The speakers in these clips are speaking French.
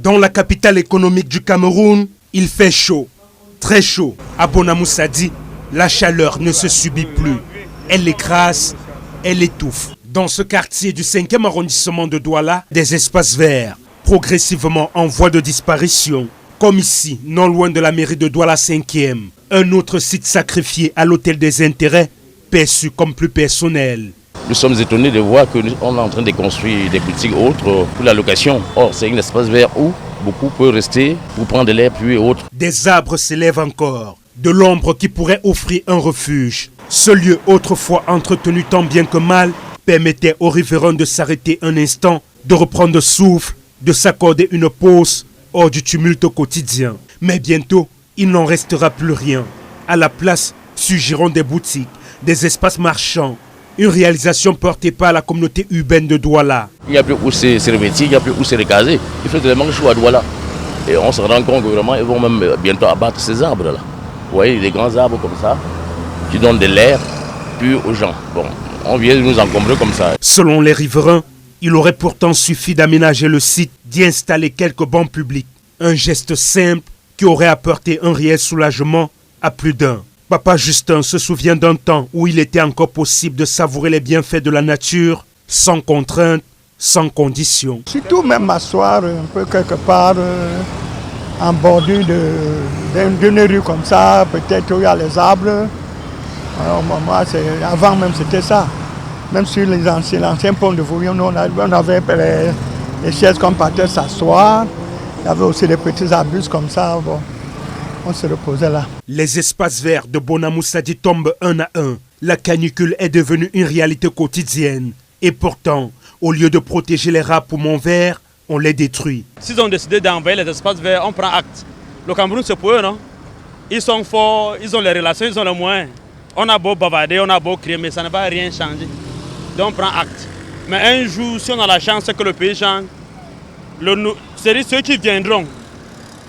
Dans la capitale économique du Cameroun, il fait chaud, très chaud. À Bonamoussadi, la chaleur ne se subit plus. Elle écrase, elle étouffe. Dans ce quartier du 5e arrondissement de Douala, des espaces verts, progressivement en voie de disparition. Comme ici, non loin de la mairie de Douala 5e, un autre site sacrifié à l'hôtel des intérêts, perçu comme plus personnel. Nous sommes étonnés de voir qu'on est en train de construire des boutiques autres pour la location. Or, c'est un espace vert où beaucoup peuvent rester pour prendre de l'air puis autres. Des arbres s'élèvent encore, de l'ombre qui pourrait offrir un refuge. Ce lieu, autrefois entretenu tant bien que mal, permettait aux riverains de s'arrêter un instant, de reprendre souffle, de s'accorder une pause hors du tumulte quotidien. Mais bientôt, il n'en restera plus rien. À la place, surgiront des boutiques, des espaces marchands. Une réalisation portée par la communauté urbaine de Douala. Il n'y a plus où c'est revêtir, il n'y a plus où c'est recaser. Il fait tellement chaud à Douala. Et on se rend compte que vraiment, ils vont même bientôt abattre ces arbres-là. Vous voyez, des grands arbres comme ça, qui donnent de l'air pur aux gens. Bon, on vient nous encombrer comme ça. Selon les riverains, il aurait pourtant suffi d'aménager le site, d'y installer quelques bancs publics. Un geste simple qui aurait apporté un réel soulagement à plus d'un. Papa Justin se souvient d'un temps où il était encore possible de savourer les bienfaits de la nature sans contrainte, sans condition. Surtout même m'asseoir un peu quelque part en bordure d'une rue comme ça, peut-être où il y a les arbres. Alors moi, avant même c'était ça. Même sur l'ancien pont de Vouillon, on avait les chaises qu'on partait s'asseoir. Il y avait aussi des petits arbustes comme ça. Bon. On se reposait là. Les espaces verts de Bonamoussadi tombent un à un. La canicule est devenue une réalité quotidienne. Et pourtant, au lieu de protéger les rats poumons verts, on les détruit. S'ils ont décidé d'envahir les espaces verts, on prend acte. Le Cameroun, c'est pour eux, non? Ils sont forts, ils ont les relations, ils ont les moyens. On a beau bavarder, on a beau crier, mais ça ne va rien changer. Donc on prend acte. Mais un jour, si on a la chance que le pays change, c'est ceux qui viendront,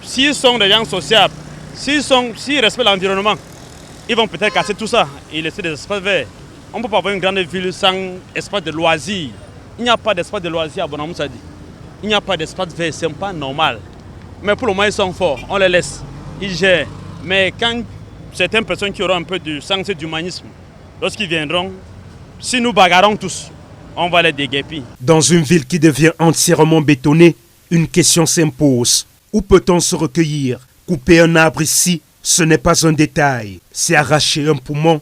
s'ils sont des gens sociables, s'ils respectent l'environnement, ils vont peut-être casser tout ça et laisser des espaces verts. On ne peut pas avoir une grande ville sans espace de loisirs. Il n'y a pas d'espace de loisirs à Bonamoussadi. Il n'y a pas d'espace vert, ce n'est pas normal. Mais pour le moment, ils sont forts, on les laisse, ils gèrent. Mais quand certaines personnes qui auront un peu de sens d'humanisme, lorsqu'ils viendront, si nous bagarrons tous, on va les déguerpir. Dans une ville qui devient entièrement bétonnée, une question s'impose. Où peut-on se recueillir? Couper un arbre ici, ce n'est pas un détail. C'est arracher un poumon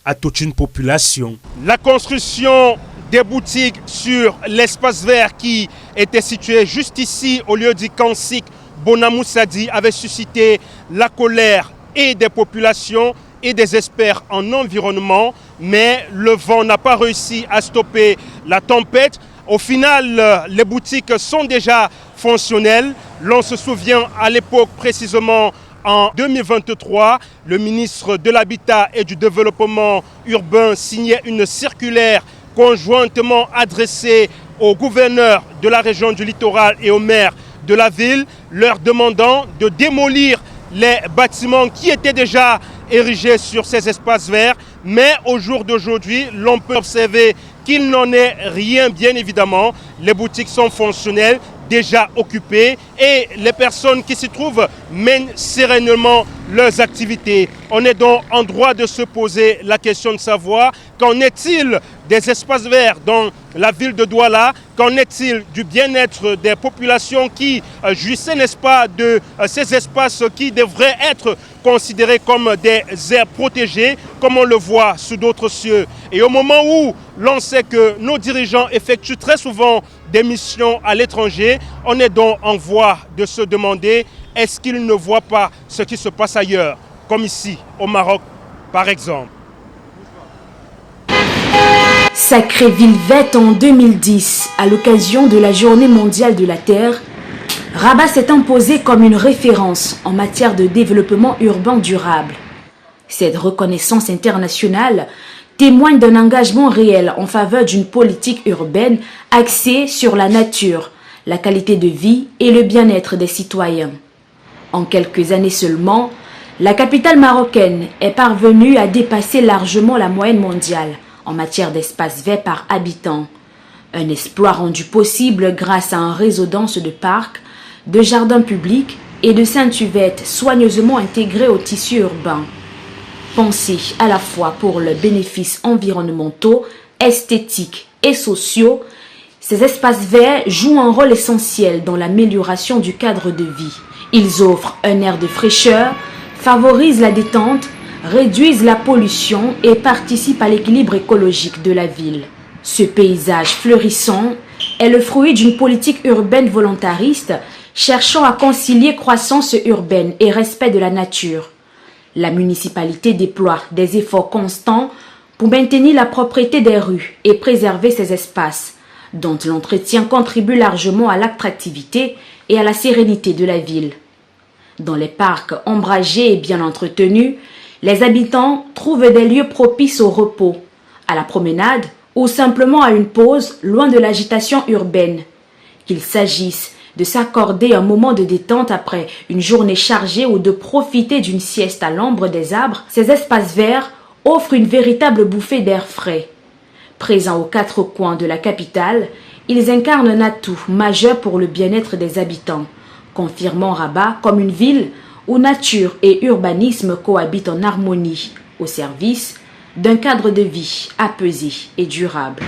à toute une population. La construction des boutiques sur l'espace vert qui était situé juste ici, au lieu du Kansik, Bonamoussadi, avait suscité la colère et des populations et des experts en environnement. Mais le vent n'a pas réussi à stopper la tempête. Au final, les boutiques sont déjà fonctionnelles. L'on se souvient à l'époque, précisément en 2023, le ministre de l'Habitat et du Développement urbain signait une circulaire conjointement adressée au gouverneur de la région du littoral et au maire de la ville, leur demandant de démolir les bâtiments qui étaient déjà érigés sur ces espaces verts. Mais au jour d'aujourd'hui, l'on peut observer qu'il n'en est rien, bien évidemment. Les boutiques sont fonctionnelles, déjà occupées, et les personnes qui s'y trouvent mènent sereinement leurs activités. On est donc en droit de se poser la question de savoir qu'en est-il des espaces verts dans la ville de Douala, qu'en est-il du bien-être des populations qui jouissaient, n'est-ce pas, de ces espaces qui devraient être considérés comme des aires protégées, comme on le voit sous d'autres cieux. Et au moment où l'on sait que nos dirigeants effectuent très souvent des missions à l'étranger, on est donc en voie de se demander est-ce qu'ils ne voient pas ce qui se passe ailleurs, comme ici au Maroc par exemple. Sacrée ville verte en 2010, à l'occasion de la Journée mondiale de la Terre, Rabat s'est imposé comme une référence en matière de développement urbain durable. Cette reconnaissance internationale témoigne d'un engagement réel en faveur d'une politique urbaine axée sur la nature, la qualité de vie et le bien-être des citoyens. En quelques années seulement, la capitale marocaine est parvenue à dépasser largement la moyenne mondiale en matière d'espace vert par habitant. Un exploit rendu possible grâce à un réseau dense de parcs, de jardins publics et de Saint-Yvette soigneusement intégrés au tissu urbain. Pensés à la fois pour leurs bénéfices environnementaux, esthétiques et sociaux, ces espaces verts jouent un rôle essentiel dans l'amélioration du cadre de vie. Ils offrent un air de fraîcheur, favorisent la détente, réduisent la pollution et participent à l'équilibre écologique de la ville. Ce paysage fleurissant est le fruit d'une politique urbaine volontariste cherchant à concilier croissance urbaine et respect de la nature. La municipalité déploie des efforts constants pour maintenir la propreté des rues et préserver ces espaces, dont l'entretien contribue largement à l'attractivité et à la sérénité de la ville. Dans les parcs ombragés et bien entretenus, les habitants trouvent des lieux propices au repos, à la promenade ou simplement à une pause loin de l'agitation urbaine. Qu'il s'agisse de s'accorder un moment de détente après une journée chargée ou de profiter d'une sieste à l'ombre des arbres, ces espaces verts offrent une véritable bouffée d'air frais. Présents aux quatre coins de la capitale, ils incarnent un atout majeur pour le bien-être des habitants, confirmant Rabat comme une ville où nature et urbanisme cohabitent en harmonie, au service d'un cadre de vie apaisé et durable.